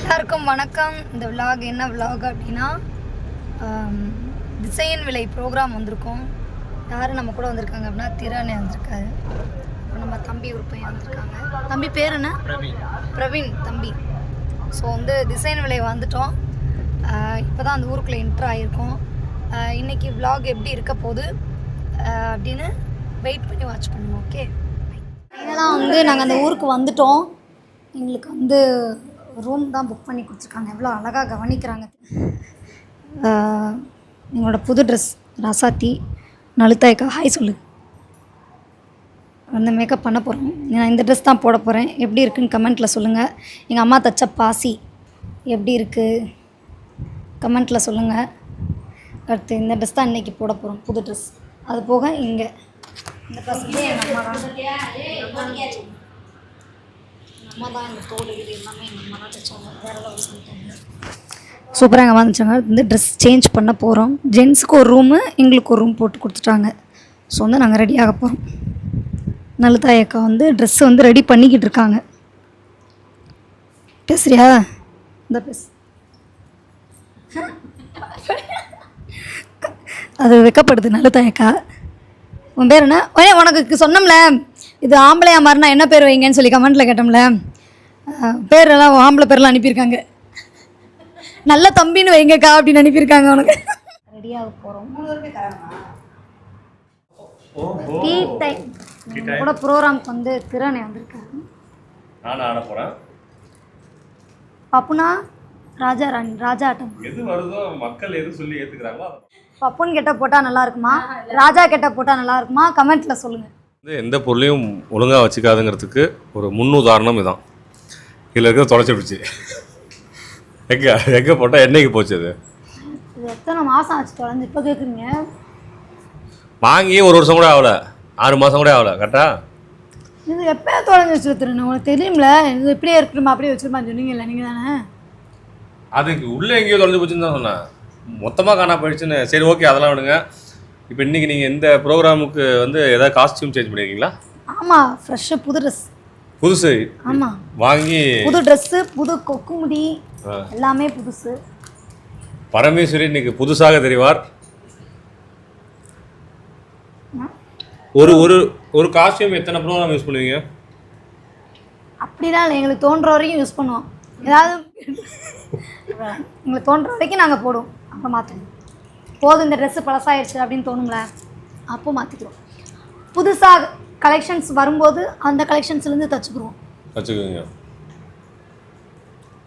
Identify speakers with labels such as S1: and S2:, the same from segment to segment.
S1: எல்லாருக்கும் வணக்கம். இந்த விலாக் என்ன விலாக் அப்படின்னா, டிசைன் விலை ப்ரோக்ராம் வந்திருக்கோம். யார் நம்ம கூட வந்திருக்காங்க அப்படின்னா, திரானே வந்திருக்காரு. இப்போ நம்ம தம்பி ஒரு பையன் வந்திருக்காங்க. தம்பி பேர் என்ன? பிரவீன் தம்பி. ஸோ வந்து டிசைன் விலை வந்துட்டோம். இப்போ தான் அந்த ஊருக்குள்ளே என்ட்ரு ஆகியிருக்கோம். இன்றைக்கி விலாக் எப்படி இருக்க போகுது அப்படின்னு வெயிட் பண்ணி வாட்ச் பண்ணுவோம். ஓகே, இதெல்லாம் வந்து நாங்கள் அந்த ஊருக்கு வந்துட்டோம். எங்களுக்கு வந்து ரூம் தான் புக் பண்ணி கொடுத்துருக்காங்க. எவ்வளோ அழகாக கவனிக்கிறாங்க. எங்களோட புது ட்ரெஸ் ராசாத்தி நலுத்தாய்க்கா ஹாய் சொல்லு. அந்த மேக்கப் பண்ண போகிறோம். நான் இந்த ட்ரெஸ் தான் போட போகிறேன். எப்படி இருக்குன்னு கமெண்ட்டில் சொல்லுங்கள். எங்கள் அம்மா தச்ச பாசி எப்படி இருக்குது கமெண்ட்டில் சொல்லுங்கள். அடுத்து இந்த ட்ரெஸ் தான் இன்றைக்கி போட போகிறோம், புது ட்ரெஸ். அது போக இங்கே இந்த ட்ரெஸ் வந்து எங்கள் அம்மா தான் இந்த தோடு இது எல்லாமே எங்கள் அம்மா தான் தைச்சாங்க. வேறு லெவல் சொல்லிட்டாங்க. சூப்பராக எங்கள் அம்மா தைச்சாங்க. வந்து ட்ரெஸ் சேஞ்ச் பண்ண போகிறோம். ஜென்ஸுக்கு ஒரு ரூமு, எங்களுக்கு ஒரு ரூம் போட்டு கொடுத்துட்டாங்க. ஸோ வந்து நாங்கள் ரெடியாக போகிறோம். நலுத்தாய் அக்கா வந்து ட்ரெஸ்ஸு வந்து ரெடி பண்ணிக்கிட்டு இருக்காங்க. பேசுறியா? இந்த பேசு. அது வெக்கப்படுது நலுத்தாய் அக்கா. உன் பேர் என்ன? உனக்கு சொன்னோம்ல இது ஆம்பளையா மாறினா என்ன பேர் வைங்கன்னு சொல்லி கமெண்ட்டில் கேட்டோம்ல. பேரெல்லாம் ஆம்பளை பேரெலாம் அனுப்பியிருக்காங்க. நல்ல தம்பின்னு வைங்கக்கா அப்படின்னு அனுப்பியிருக்காங்க. உனக்கு ரெடியாக போகிறோம். டீ டைம் கூட ப்ரோக்ராமுக்கு வந்து திறனை வந்திருக்காரு.
S2: நான் ஆட போகிறேன்.
S1: பப்புனா ராஜா ராணி ராஜா ஆட்டம்
S2: எது வருதோ மக்கள் எது சொல்லி ஏற்றுக்கிறாங்களோ.
S1: பப்புன்னு கெட்ட போட்டால் நல்லா இருக்குமா, ராஜா கெட்ட போட்டால் நல்லா இருக்குமா, கமெண்ட்டில் சொல்லுங்கள்.
S2: எந்த பொருளையும் ஒழுங்காக வச்சுக்காதுங்கிறதுக்கு ஒரு முன்னுதாரணம் இதான். இதில் இருக்கிற தொலைச்சிடுச்சு. எங்கே போட்டால் என்னைக்கு போச்சு? அது
S1: இது எத்தனை மாதம் ஆச்சு தொலைஞ்சு இப்போ கேட்குறீங்க?
S2: வாங்கி ஒரு வருஷம் கூட ஆகலை, 6 மாதம் கூட ஆகலை. கரெக்டா?
S1: இது எப்போ தொலைஞ்சி வச்சுருத்துறேன் உங்களுக்கு தெரியும்ல. இது இப்படியே இருக்கணுமா அப்படியே வச்சுருப்பான்னு சொன்னீங்கல்ல நீங்கள் தானே.
S2: அதுக்கு உள்ளே எங்கேயோ தொலைஞ்சி போச்சுன்னு தான் சொன்னேன். மொத்தமாக காணா போயிடுச்சுன்னு. சரி, ஓகே, அதெல்லாம் விடுங்க. இப்போ இன்றைக்கி நீங்கள் இந்த ப்ரோக்ராமுக்கு வந்து எதாவது காஸ்டியூம் சேஞ்ச் பண்ணியிருக்கீங்களா?
S1: ஆமாம், ஃப்ரெஷ்ஷாக புது ட்ரெஸ்.
S2: புதுசு?
S1: ஆமாம்,
S2: வாங்கி புது
S1: ட்ரெஸ்ஸு, புது கொக்குமுடி எல்லாமே புதுசு.
S2: பரமேஸ்வரி இன்னைக்கு புதுசாக தெரிவார். ஒரு ஒரு ஒரு காஸ்டியூம் எத்தனை ப்ரோக்ராம் யூஸ் பண்ணுவீங்க?
S1: அப்படிலாம் இல்லை, எங்களுக்கு தோன்ற வரைக்கும் யூஸ் பண்ணுவோம். ஏதாவது எங்களுக்கு தோன்ற வரைக்கும் நாங்கள் போடுவோம். அப்போ மாற்றுவோம். போதும் இந்த ட்ரெஸ்ஸு பழசாயிடுச்சு அப்படின்னு தோணுங்களே, அப்போ மாற்றிக்கிறோம். புதுசாக கலெக்ஷன்ஸ் வரும்போது அந்த கலெக்ஷன்ஸ்லேருந்து தச்சுக்குருவோம்.
S2: வச்சுக்கோங்க.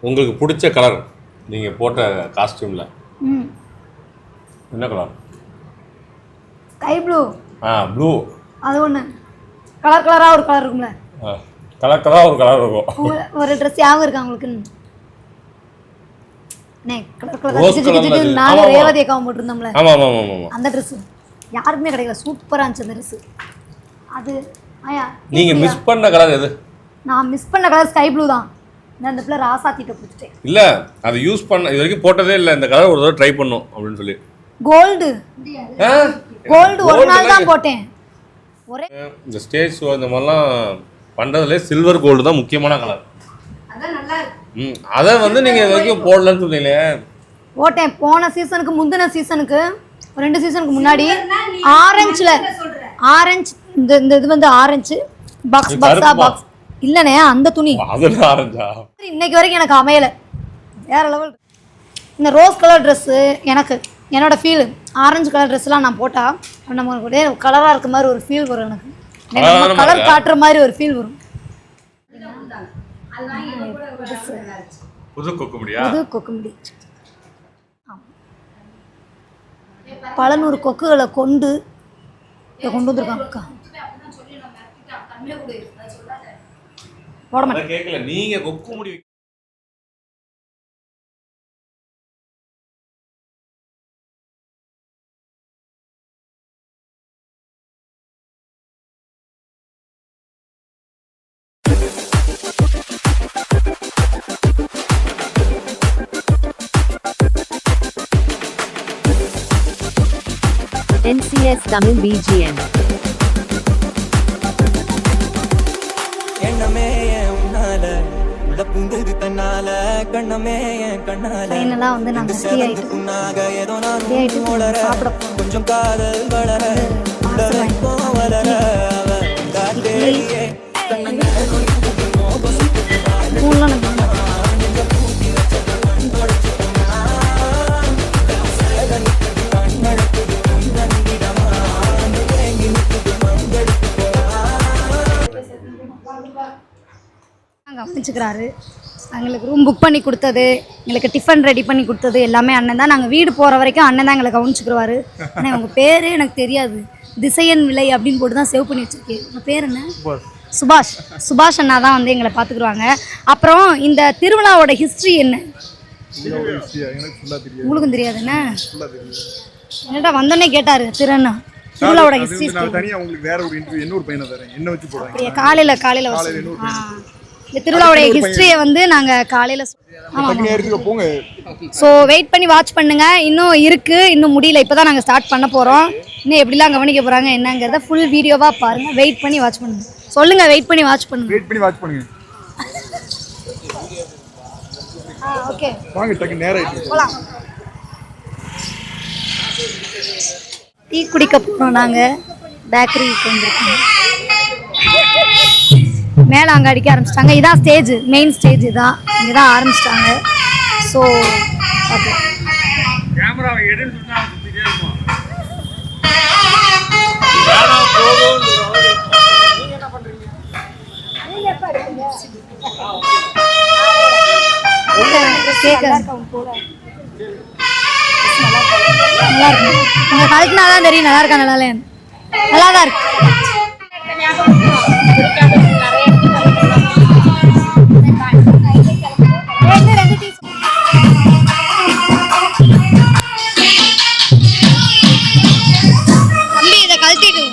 S2: உங்களுக்கு பிடிச்ச கலர் நீங்கள் போட்ட காஸ்டியூமில் என்ன கலர்?
S1: Sky blue.
S2: ப்ளூ. அது
S1: ஒன்று. கலர் கலராக ஒரு கலர் இருக்கும்ல.
S2: கலர் கலராக ஒரு கலர் இருக்கும்.
S1: ஒரு ட்ரெஸ் ஞாபகம் இருக்கா உங்களுக்கு? நாங்கள் ரேவதி அக்காவும் போட்டிருந்தோம்ல, அந்த ட்ரெஸ்ஸு யாருக்குமே கிடைக்கல. சூப்பராக இருந்துச்சு அந்த ட்ரெஸ்ஸு. அது
S2: நீங்கள் மிஸ் பண்ண கலர் எது?
S1: நான் மிஸ் பண்ண கலர் ஸ்கை ப்ளூ தான். நான் அந்த பிள்ளை ராசாத்திட்ட கொடுத்துட்டேன்.
S2: இல்லை, அது யூஸ் பண்ண இது வரைக்கும் போட்டதே இல்லை. இந்த கலர் ஒரு தடவை ட்ரை பண்ணும் அப்படின்னு சொல்லி.
S1: கோல்டு ஒரு நாள் தான் போட்டேன். ஒரே
S2: இந்த ஸ்டேஜ் ஷோ இந்த மாதிரிலாம் பண்ணுறதுல சில்வர் கோல்டு தான் முக்கியமான கலர். அதை வந்து நீங்கள் இது வரைக்கும் போடலன்னு சொன்னீங்களே.
S1: போட்டேன் போன சீசனுக்கு, முந்தின சீசனுக்கு, 2 சீசனுக்கு முன்னாடி. ஆரஞ்சில் ஆரஞ்சு இந்த இது வந்து ஆரஞ்சு பாக்ஸ் இல்லைண்ணே, அந்த துணி
S2: ஆரஞ்சா.
S1: இன்னைக்கு வரைக்கும் எனக்கு அமையலை. வேற லெவல். இந்த ரோஸ் கலர் ட்ரெஸ்ஸு எனக்கு என்னோட ஃபீல். ஆரஞ்சு கலர் ட்ரெஸ்லாம் நான் போட்டால் நமக்கு ஒரே கலராக இருக்க மாதிரி ஒரு ஃபீல் வரும். எனக்கு கலர் காட்டுற மாதிரி ஒரு ஃபீல் வரும்.
S2: புது கொக்குமுடியா?
S1: புது கொக்குமுடி. பல 100 கொக்குகளை கொண்டு வந்திருக்காங்க அக்கா. போட மாட்டேன்.
S2: கேட்கல. நீங்க கொக்குமுடி
S3: NCS Tamil BGM. எண்ணமே உன்னால உள்ள பூந்தது தன்னால
S1: ஃபைனலாக வந்து நாங்கள் ஃப்ரீ ஆகிட்டு சாப்பிட
S4: கொஞ்சம் காதல் வளர
S1: ஃபோன்லாம் நம்ம கவனிச்சுக்கிறாரு. எங்களுக்கு ரூம் புக் பண்ணி கொடுத்தது, எங்களுக்கு டிஃபன் ரெடி பண்ணி கொடுத்தது எல்லாமே அண்ணன் தான். நாங்கள் வீடு போகிற வரைக்கும் அண்ணன் தான் எங்களை கவனிச்சுக்கிடுவார். ஆனால் உங்கள் பேர் எனக்கு தெரியாது, திசையன் விலை அப்படின்னு போட்டு தான் சேவ் பண்ணி வச்சுருக்கேன். உங்கள் பேர் என்ன? சுபாஷ். சுபாஷ் அண்ணா தான் வந்து எங்களை பார்த்துக்குருவாங்க. அப்புறம் இந்த திருவிழாவோட ஹிஸ்ட்ரி என்ன உங்களுக்கும் தெரியாதுண்ணே? என்னடா வந்தோடனே கேட்டார் திருண்ணா திருவிழாவோட ஹிஸ்ட்ரி. காலையில் இந்த திருவிழாவோட ஹிஸ்ட்ரியை வந்து நாங்கள் காலையில் ஸோ வெயிட் பண்ணி வாட்ச் பண்ணுங்க. இன்னும் இருக்குது, இன்னும் முடியல, இப்போ தான் நாங்கள் ஸ்டார்ட் பண்ண போகிறோம். இன்னும் எப்படிலாம் கவனிக்க போகிறாங்க என்னங்கிறத ஃபுல் வீடியோவாக பாருங்கள். வெயிட் பண்ணி வாட்ச் பண்ணுங்க. சொல்லுங்கள், வெயிட் பண்ணி வாட்ச் பண்ணுங்க. ஓகே போகலாம். டீ குடிக்க போகிறோம். நாங்கள் பேக்கரிக்கு வந்திருக்கோம். மேலே அங்கே அடிக்க ஆரம்பிச்சிட்டாங்க. இதான் ஸ்டேஜ், மெயின் ஸ்டேஜ் தான். இங்கே தான் ஆரம்பிச்சிட்டாங்க. ஸோ ஓகே கேட்க நல்லா இருக்கு. உங்கள் கழுத்துனா தான் தெரியும் நல்லா இருக்கா நல்லா இல்லையான்னு. நல்லா தான் இருக்கு. தம்பி இதை கழட்டிட்டு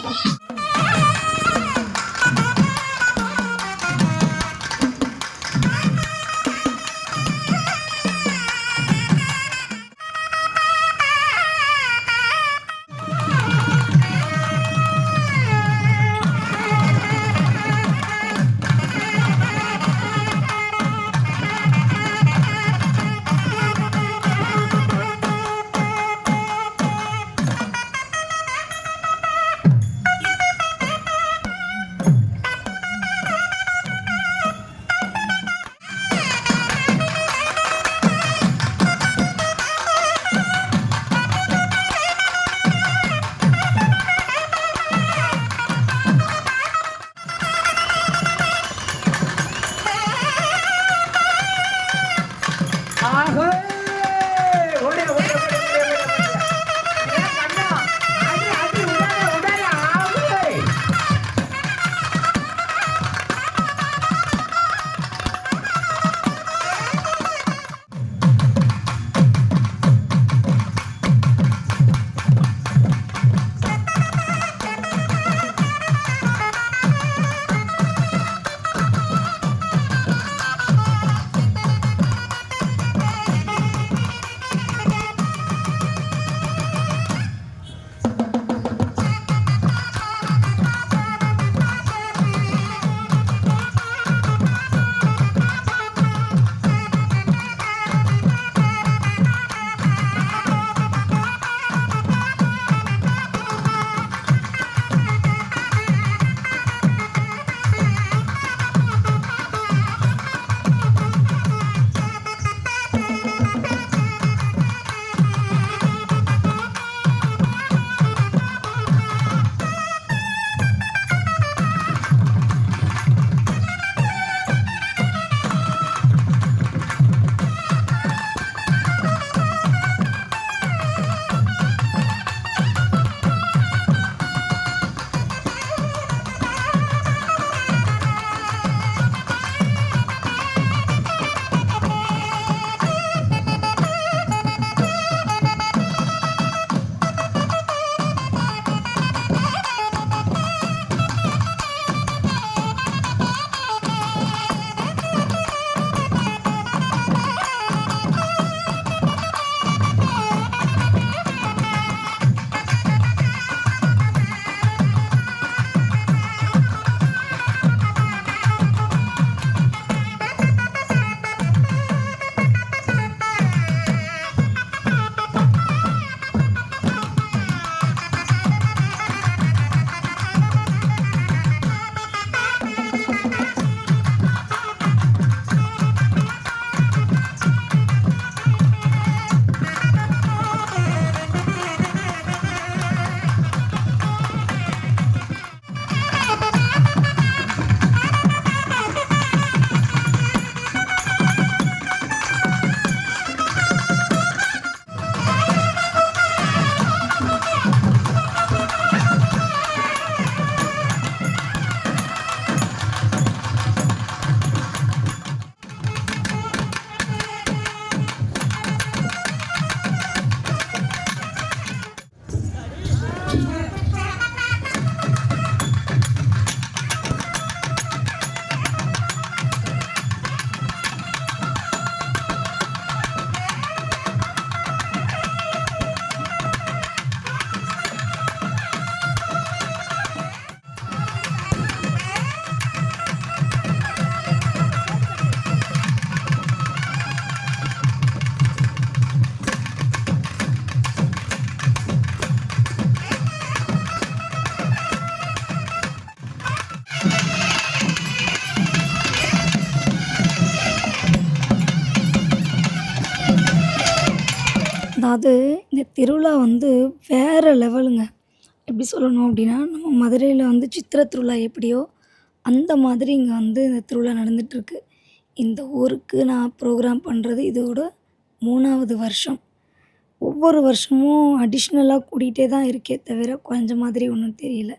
S1: அதாவது இந்த திருவிழா வந்து வேறு லெவலுங்க. எப்படி சொல்லணும் அப்படின்னா, நம்ம மதுரையில் வந்து சித்திரை திருவிழா எப்படியோ, அந்த மாதிரி இங்கே வந்து இந்த திருவிழா நடந்துகிட்ருக்கு. இந்த ஊருக்கு நான் ப்ரோக்ராம் பண்ணுறது இதோட 3வது வருஷம். ஒவ்வொரு வருஷமும் அடிஷ்னலாக கூட்டிகிட்டே தான் இருக்கே தவிர, குறைஞ்ச மாதிரி ஒன்றும் தெரியல.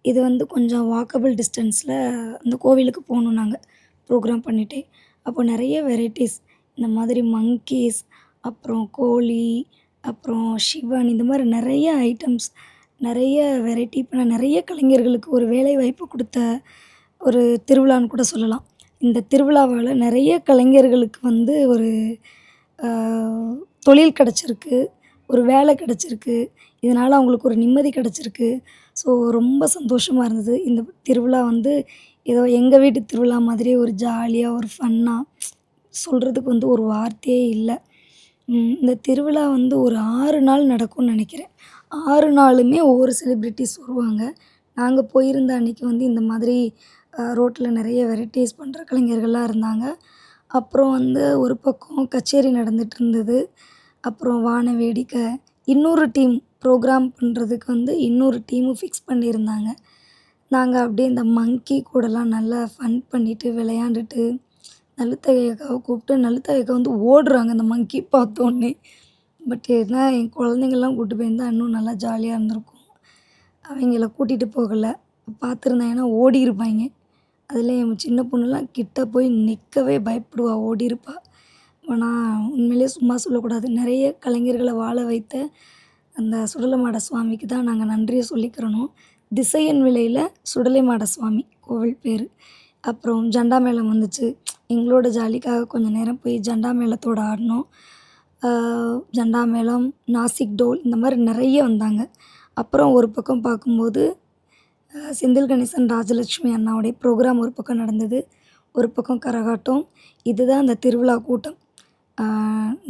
S1: இது வந்து கொஞ்சம் வாக்கபிள் டிஸ்டன்ஸில் அந்த கோவிலுக்கு போகணும் நாங்கள் ப்ரோக்ராம் பண்ணிட்டே. அப்போ நிறைய வெரைட்டிஸ் இந்த மாதிரி மங்கீஸ், அப்புறம் கோழி, அப்புறம் சிவன் இந்த மாதிரி நிறைய ஐட்டம்ஸ், நிறைய வெரைட்டி. இப்போ நான் நிறைய கலைஞர்களுக்கு ஒரு வேலை வாய்ப்பு கொடுத்த ஒரு திருவிழான்னு கூட சொல்லலாம். இந்த திருவிழாவால் நிறைய கலைஞர்களுக்கு வந்து ஒரு தொழில் கிடச்சிருக்கு, ஒரு வேலை கிடச்சிருக்கு. இதனால் அவங்களுக்கு ஒரு நிம்மதி கிடச்சிருக்கு. ஸோ ரொம்ப சந்தோஷமாக இருந்தது. இந்த திருவிழா வந்து ஏதோ எங்கள் வீட்டு திருவிழா மாதிரியே ஒரு ஜாலியாக, ஒரு ஃபன்னாக சொல்கிறதுக்கு வந்து ஒரு வார்த்தையே இல்லை. இந்த திருவிழா வந்து ஒரு 6 நாள் நடக்கும்னு நினைக்கிறேன். 6 நாளுமே ஒவ்வொரு செலிப்ரிட்டிஸ் வருவாங்க. நாங்கள் போயிருந்த அன்றைக்கி வந்து இந்த மாதிரி ரோட்டில் நிறைய வெரைட்டிஸ் பண்ணுற கலைஞர்கள்லாம் இருந்தாங்க. அப்புறம் வந்து ஒரு பக்கம் கச்சேரி நடந்துகிட்டு இருந்தது. அப்புறம் வான வேடிக்கை, இன்னொரு டீம் ப்ரோக்ராம் பண்ணுறதுக்கு வந்து இன்னொரு டீமும் ஃபிக்ஸ் பண்ணியிருந்தாங்க. நாங்கள் அப்படியே இந்த மங்கி கூடலாம் நல்லா ஃபன் பண்ணிவிட்டு விளையாண்டுட்டு, லலிதா அக்காவை கூப்பிட்டு லலிதா அக்கா வந்து ஓடுறாங்க அந்த மங்கி பார்த்தோன்னே. பட் ஏன்னா என் குழந்தைங்கள்லாம் கூப்பிட்டு போயிருந்தா இன்னும் நல்லா ஜாலியாக இருந்திருக்கும். அவங்கள கூட்டிகிட்டு போகலை. பார்த்துருந்தாங்கன்னா ஓடியிருப்பாங்க. அதில் என் சின்ன பொண்ணுலாம் கிட்ட போய் நிற்கவே பயப்படுவா, ஓடியிருப்பா. ஆனால் உண்மையிலேயே சும்மா சொல்லக்கூடாது. நிறைய கலைஞர்களை வாழ வைத்த அந்த சுடலைமாட சுவாமிக்கு தான் நாங்கள் நன்றியை சொல்லிக்கிறணும். திசையன் விலையில் சுடலைமாட சுவாமி கோவில் பேர். அப்புறம் ஜண்டா மேளம் வந்துச்சு. எங்களோட ஜாலிக்காக கொஞ்சம் நேரம் போய் ஜண்டா மேளத்தோடு ஆடினோம். ஜண்டா மேளம், நாசிக் டோல் இந்த மாதிரி நிறைய வந்தாங்க. அப்புறம் ஒரு பக்கம் பார்க்கும்போது செந்தில் கணேசன், ராஜலட்சுமி அண்ணாவுடைய ப்ரோக்ராம் ஒரு பக்கம் நடந்தது. ஒரு பக்கம் கரகாட்டம். இதுதான் அந்த திருவிழா கூட்டம்.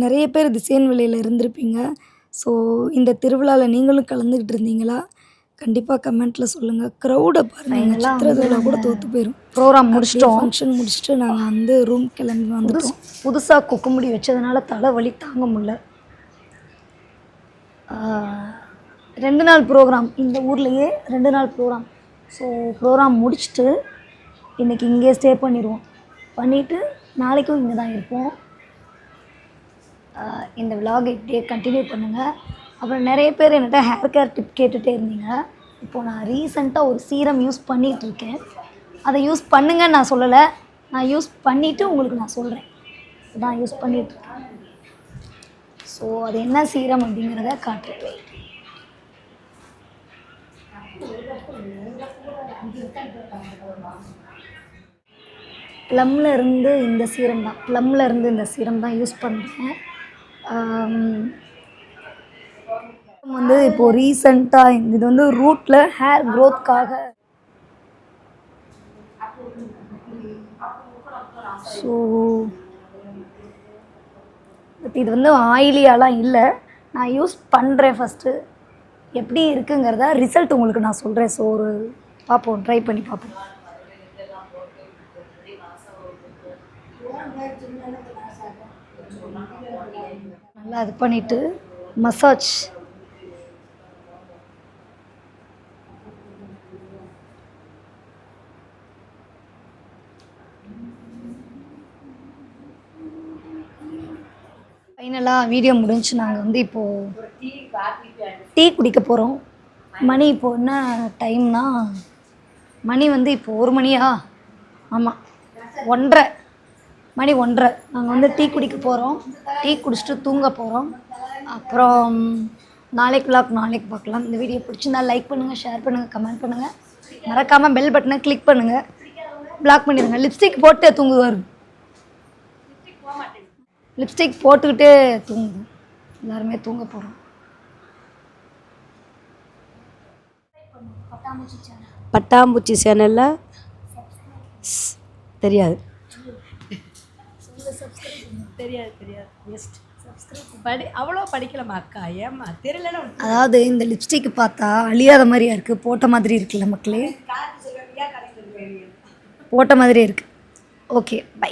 S1: நிறைய பேர் திசையன் விலையில் இருந்திருப்பீங்க. ஸோ இந்த திருவிழாவில் நீங்களும் கலந்துக்கிட்டு இருந்தீங்களா? கண்டிப்பாக கமெண்ட்டில் சொல்லுங்கள். க்ரௌடை பாருங்கள். சித்திரை திருவிழா கூட தோற்று போயிடும்.
S5: ப்ரோக்ராம் முடிச்சிட்டோம்.
S1: ஃபங்க்ஷன் முடிச்சுட்டு நாங்கள் வந்து ரூம் கிளம்பி வந்துட்டோம்.
S5: புதுசாக குக்குமுடி வச்சதுனால தலைவலி தாங்க முடியல. 2 நாள் ப்ரோக்ராம், இந்த ஊர்லேயே 2 நாள் ப்ரோக்ராம். ஸோ ப்ரோக்ராம் முடிச்சுட்டு இன்றைக்கி இங்கே ஸ்டே பண்ணிடுவோம். பண்ணிவிட்டு நாளைக்கும் இங்கே தான் இருப்போம். இந்த விலாகை இப்படியே கண்டினியூ பண்ணுங்கள். அப்புறம் நிறைய பேர் என்கிட்ட ஹேர் கேர் டிப் கேட்டுகிட்டே இருந்தீங்க. இப்போது நான் ரீசெண்டாக ஒரு சீரம் யூஸ் பண்ணிகிட்ருக்கேன். அதை யூஸ் பண்ணுங்கன்னு நான் சொல்லலை, நான் யூஸ் பண்ணிவிட்டு உங்களுக்கு நான் சொல்கிறேன். நான் யூஸ் பண்ணிகிட்ருக்கேன். ஸோ அது என்ன சீரம் அப்படிங்கிறத காட்டுறேன். ப்ளம்மில் இருந்து இந்த சீரம் தான் யூஸ் பண்ணுறேன். வந்து இப்போது ரீசெண்டாக இது வந்து ரூட்டில் ஹேர் க்ரோத்க்காக. ஸோ இது வந்து ஆயிலியாலாம் இல்லை, நான் யூஸ் பண்ணுறேன். ஃபஸ்ட்டு எப்படி இருக்குங்கிறத ரிசல்ட் உங்களுக்கு நான் சொல்கிறேன். ஸோ ஒரு பார்ப்போம், ட்ரை பண்ணி பார்ப்போம். நல்லா இது பண்ணிவிட்டு மசாஜ். ஃபைனலாக வீடியோ முடிஞ்சு நாங்கள் வந்து இப்போது டீ குடிக்க போகிறோம். மணி இப்போது என்ன டைம்னா, மணி வந்து இப்போது 1 மணியா? ஆமாம், 1:30 மணி 1:30. நாங்கள் வந்து டீ குடிக்க போகிறோம். டீ குடிச்சிட்டு தூங்க போகிறோம். அப்புறம் நாளைக்கு பார்க்கலாம். இந்த வீடியோ பிடிச்சிருந்தா லைக் பண்ணுங்கள், ஷேர் பண்ணுங்கள், கமெண்ட் பண்ணுங்கள். மறக்காமல் பெல் பட்டனை கிளிக் பண்ணுங்கள். பிளாக் பண்ணிடுங்க. லிப்ஸ்டிக் போட்டு தூங்குவார். லிப்ஸ்டிக் போட்டுக்கிட்டே தூங்குது. எல்லாருமே தூங்க போகிறோம்.
S6: பட்டாம்பூச்சி சேனலில் தெரியாது அவ்வளோ படிக்கலாமா அக்கா? ஏம்மா தெரியல.
S1: அதாவது இந்த லிப்ஸ்டிக் பார்த்தா அழியாத மாதிரியா இருக்குது, போட்ட மாதிரி இருக்குல்ல மக்களே? போட்ட மாதிரியே இருக்குது. Okay, by.